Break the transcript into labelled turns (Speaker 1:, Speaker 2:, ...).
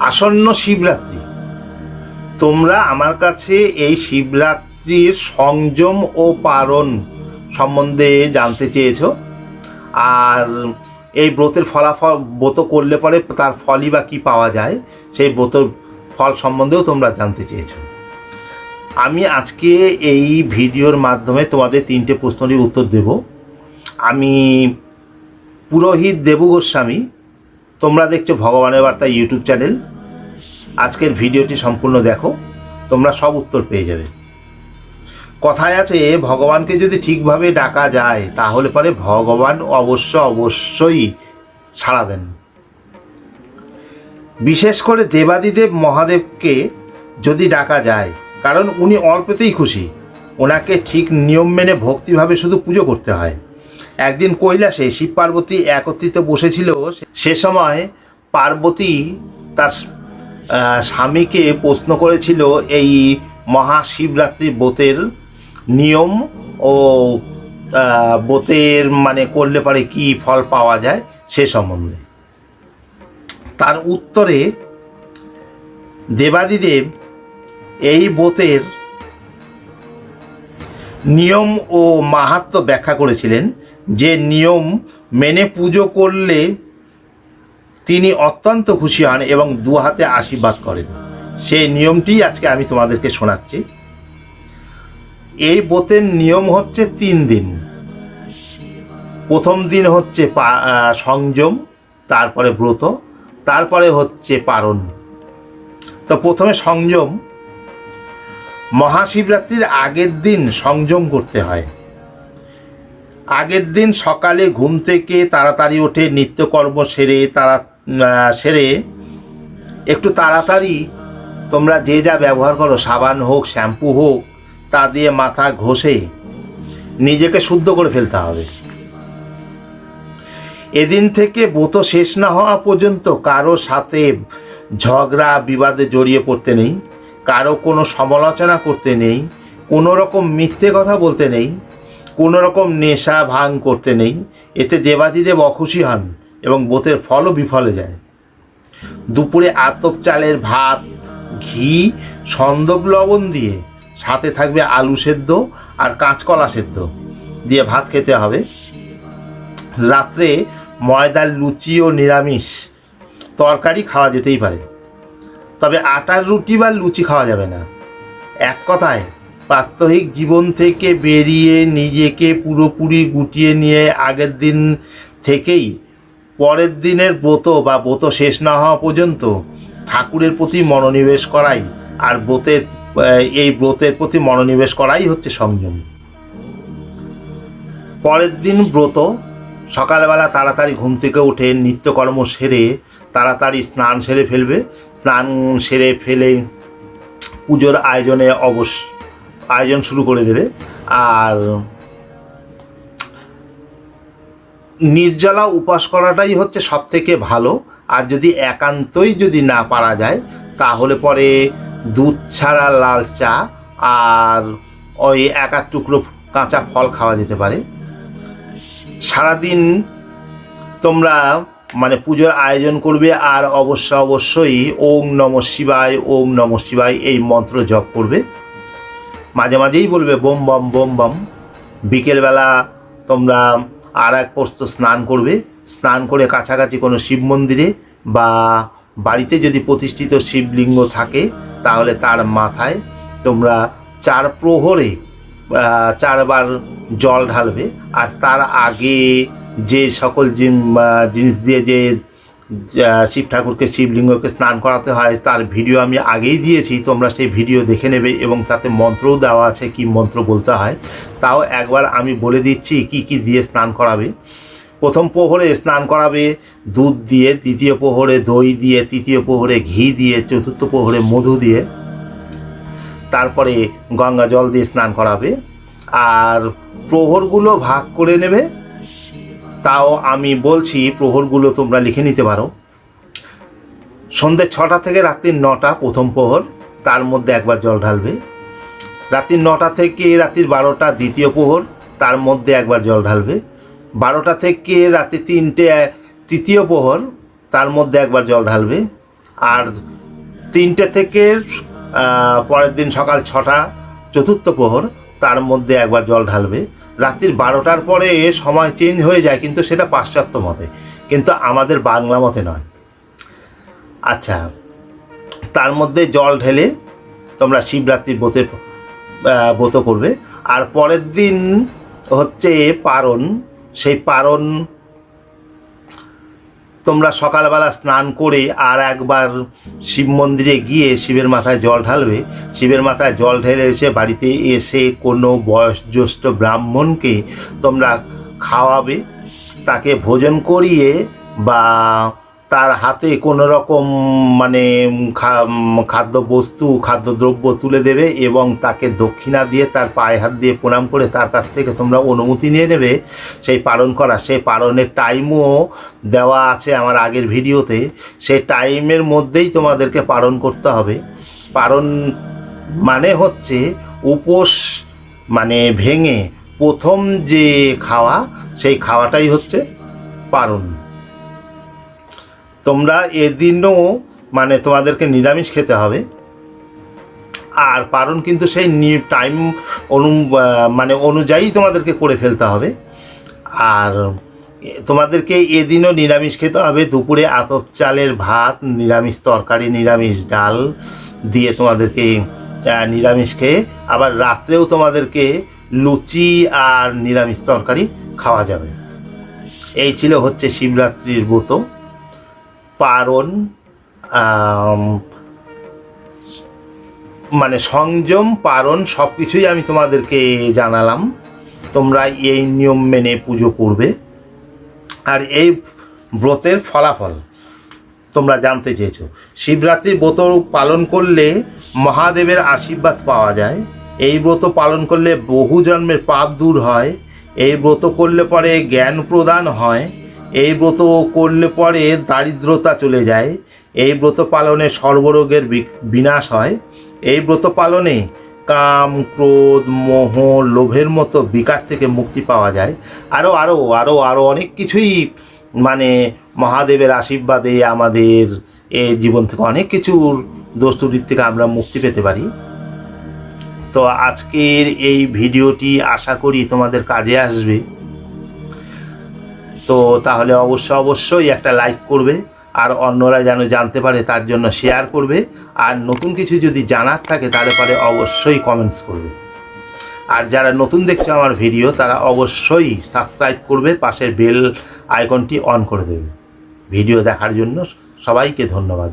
Speaker 1: আসন্ন শিবরাত্রি, তোমরা আমার কাছে এই শিবরাত্রির সংযম ও পালন সম্বন্ধে জানতে চেয়েছো। আর এই ব্রতের ফলাফল, ব্রত করলে পরে তার ফলই বা কী পাওয়া যায়, সেই ব্রতর ফল সম্বন্ধেও তোমরা জানতে চেয়েছো। আমি আজকে এই ভিডিওর মাধ্যমে তোমাদের 3টে প্রশ্নের উত্তর দেব। আমি পুরোহিত দেবু গোস্বামী, তোমরা দেখছো ভগবানের বার্তা ইউটিউব চ্যানেল। আজকের ভিডিওটি সম্পূর্ণ দেখো, তোমরা সব উত্তর পেয়ে যাবে। কথায় আছে, ভগবানকে যদি ঠিকভাবে ডাকা যায় তাহলে পরে ভগবান অবশ্যই সাড়া দেন। বিশেষ করে দেবাদিদেব মহাদেবকে যদি ডাকা যায়, কারণ উনি অল্পতেই খুশি, ওনাকে ঠিক নিয়ম মেনে ভক্তিভাবে শুধু পুজো করতে হয়। একদিন কৈলাসে শিব পার্বতী একত্রিত বসেছিল। সে সময় পার্বতী তার স্বামীকে প্রশ্ন করেছিল এই মহাশিবরাত্রি ব্রতের নিয়ম ও ব্রতের করলে পরে কি ফল পাওয়া যায় সে সম্বন্ধে। তার উত্তরে দেবাদিদেব এই ব্রতের নিয়ম ও মাহাত্ম্য ব্যাখ্যা করেছিলেন, যে নিয়ম মেনে পুজো করলে তিনি অত্যন্ত খুশি হন এবং দু হাতে আশীর্বাদ করেন। সেই নিয়মটি আজকে আমি তোমাদেরকে শোনাচ্ছি। এই ব্রতের নিয়ম হচ্ছে 3 দিন। প্রথম দিন হচ্ছে সংযম, তারপরে ব্রত, তারপরে হচ্ছে পারণ। তো প্রথমে সংযম। মহাশিবরাত্রির আগের দিন সংযম করতে হয়। আগের দিন সকালে ঘুম থেকে তাড়াতাড়ি ওঠে, নিত্যকর্ম সেরে একটু তাড়াতাড়ি তোমরা যে যা ব্যবহার করো, সাবান হোক শ্যাম্পু হোক, তা দিয়ে মাথা ঘষে নিজেকে শুদ্ধ করে ফেলতে হবে। এদিন থেকে ব্রত শেষ না হওয়া পর্যন্ত কারো সাথে ঝগড়া বিবাদে জড়িয়ে পড়তে নেই, কারো কোনো সমালোচনা করতে নেই, কোনো রকম মিথ্যে কথা বলতে নেই, কোনো রকম নেশা ভাঙ করতে নেই। এতে দেবাদিদেব অখুশি হন এবং ব্রতের ফলও বিফলে যায়। দুপুরে আতপ চালের ভাত, ঘি, সন্দক লবণ দিয়ে, সাথে থাকবে আলু সেদ্ধ আর কাঁচকলা সেদ্ধ দিয়ে ভাত খেতে হবে। রাত্রে ময়দার লুচি ও নিরামিষ তরকারি খাওয়া যেতেই পারে, তবে আটার রুটি বা লুচি খাওয়া যাবে না। এক কথায়, প্রাত্যহিক জীবন থেকে বেরিয়ে নিজেকে পুরোপুরি গুটিয়ে নিয়ে আগের দিন থেকেই পরের দিনের ব্রত বা ব্রত শেষ না হওয়া পর্যন্ত ঠাকুরের প্রতি মনোনিবেশ করাই, আর এই ব্রতের প্রতি মনোনিবেশ করাই হচ্ছে সংযম। পরের দিন ব্রত। সকালবেলা তাড়াতাড়ি ঘুম থেকে উঠে নিত্যকর্ম সেরে তাড়াতাড়ি স্নান সেরে ফেলবে। স্নান সেরে ফেলে পুজোর আয়োজন শুরু করে দেবে। আর নির্জলা উপাস করাটাই হচ্ছে সব থেকে ভালো। আর যদি একান্তই যদি না পারা যায়, তাহলে পরে দুধ ছাড়া লাল চা আর ওই 1 টুকরো কাঁচা ফল খাওয়া যেতে পারে। সারাদিন তোমরা পুজোর আয়োজন করবে, আর অবশ্যই ওম নমঃ শিবায়, ওম নমঃ শিবায় এই মন্ত্র জপ করবে। মাঝে মাঝেই বলবে বোম বম বোম বম। বিকেলবেলা তোমরা আর এক প্রস্ত স্নান করবে। স্নান করে কাছাকাছি কোনো শিব মন্দিরে বা বাড়িতে যদি প্রতিষ্ঠিত শিবলিঙ্গ থাকে, তাহলে তার মাথায় তোমরা 4 প্রহরে 4 বার জল ঢালবে। আর তার আগে যে সকল জিনিস দিয়ে যে শিব ঠাকুরকে, শিবলিঙ্গকে স্নান করাতে হয়, তার ভিডিও আমি আগেই দিয়েছি, তোমরা সেই ভিডিও দেখে নেবে এবং তাতে মন্ত্রও দেওয়া আছে, কি মন্ত্র বলতে হয়। তাও একবার আমি বলে দিচ্ছি কি কি দিয়ে স্নান করাবে। প্রথম প্রহরে স্নান করাবে দুধ দিয়ে, দ্বিতীয় প্রহরে দই দিয়ে, তৃতীয় প্রহরে ঘি দিয়ে, চতুর্থ প্রহরে মধু দিয়ে, তারপরে গঙ্গা জল দিয়ে স্নান করাবে। আর প্রহরগুলো ভাগ করে নেবে। তাও আমি বলছি, প্রহরগুলো তোমরা লিখে নিতে পারো। সন্ধ্যে 6টা থেকে রাত্রি 9টা প্রথম প্রহর, তার মধ্যে একবার জল ঢালবে। রাত্রি 9টা থেকে রাত্রি 12টা দ্বিতীয় প্রহর, তার মধ্যে একবার জল ঢালবে। 12টা থেকে রাত্রি 3টে তৃতীয় প্রহর, তার মধ্যে একবার জল ঢালবে। আর 3টে থেকে পরের দিন সকাল 6টা চতুর্থ প্রহর তার মধ্যে একবার জল ঢালবে। রাত্রির 12টার পরে সময় চেঞ্জ হয়ে যায়, কিন্তু সেটা পাশ্চাত্য মতে, কিন্তু আমাদের বাংলা মতে নয়। আচ্ছা, তার মধ্যে জল ঢেলে তোমরা শিবরাত্রির ব্রত করবে। আর পরের দিন হচ্ছে পারণ। সেই পারণ তোমরা সকালবেলা স্নান করে আর একবার শিব মন্দিরে গিয়ে শিবের মাথায় জল ঢালবে। শিবের মাথায় জল ঢেলে এসে বাড়িতে এসে কোনো বয়োজ্যেষ্ঠ ব্রাহ্মণকে তোমরা খাওয়াবে, তাকে ভোজন করিয়ে বা তার হাতে কোনো রকম মানে খাদ্যদ্রব্য তুলে দেবে এবং তাকে দক্ষিণা দিয়ে তার পায়ে হাত দিয়ে প্রণাম করে তার কাছ থেকে তোমরা অনুমতি নিয়ে নেবে সেই পালন করা। সেই পালনের টাইমও দেওয়া আছে আমার আগের ভিডিওতে। সেই টাইমের মধ্যেই তোমাদেরকে পালন করতে হবে। পালন মানে হচ্ছে উপোস মানে ভেঙে প্রথম যে খাওয়া, সেই খাওয়াটাই হচ্ছে পালন। তোমরা এদিনও মানে তোমাদেরকে নিরামিষ খেতে হবে। আর পালন কিন্তু সেই টাইম অনুযায়ী তোমাদেরকে করে ফেলতে হবে। আর তোমাদেরকে এদিনও নিরামিষ খেতে হবে। দুপুরে আতপ চালের ভাত, নিরামিষ তরকারি, নিরামিষ ডাল দিয়ে তোমাদেরকে নিরামিষ খেয়ে আবার রাত্রেও তোমাদেরকে লুচি আর নিরামিষ তরকারি খাওয়া যাবে। এই ছিল হচ্ছে শিবরাত্রির ব্রত, পারণ, মানে সংযম, পারণ সব কিছুই আমি তোমাদেরকে জানালাম। তোমরা এই নিয়ম মেনে পুজো করবে। আর এই ব্রতের ফলাফল তোমরা জানতে চেয়েছো। শিবরাত্রির ব্রত পালন করলে মহাদেবের আশীর্বাদ পাওয়া যায়। এই ব্রত পালন করলে বহু জন্মের পাপ দূর হয়। এই ব্রত করলে পরে জ্ঞান প্রদান হয়। এই ব্রত করলে পরে দারিদ্রতা চলে যায়। এই ব্রত পালনে সর্বরোগের বিনাশ হয়। এই ব্রত পালনে কাম, ক্রোধ, মোহ, লোভের মতো বিকার থেকে মুক্তি পাওয়া যায়। আরও আরও আরও আরও অনেক কিছুই মানে মহাদেবের আশীর্বাদে আমাদের এই জীবন থেকে অনেক কিছুর দোষ ত্রুটির থেকে আমরা মুক্তি পেতে পারি। তো আজকের এই ভিডিওটি আশা করি তোমাদের কাজে আসবে। তো তাহলে অবশ্যই একটা লাইক করবে, আর অন্যরা যেন জানতে পারে তার জন্য শেয়ার করবে। আর নতুন কিছু যদি জানার থাকে তাহলে পরে অবশ্যই কমেন্টস করবে। আর যারা নতুন দেখছে আমার ভিডিও তারা অবশ্যই সাবস্ক্রাইব করবে, পাশের বেল আইকনটি অন করে দেবে। ভিডিও দেখার জন্য সবাইকে ধন্যবাদ।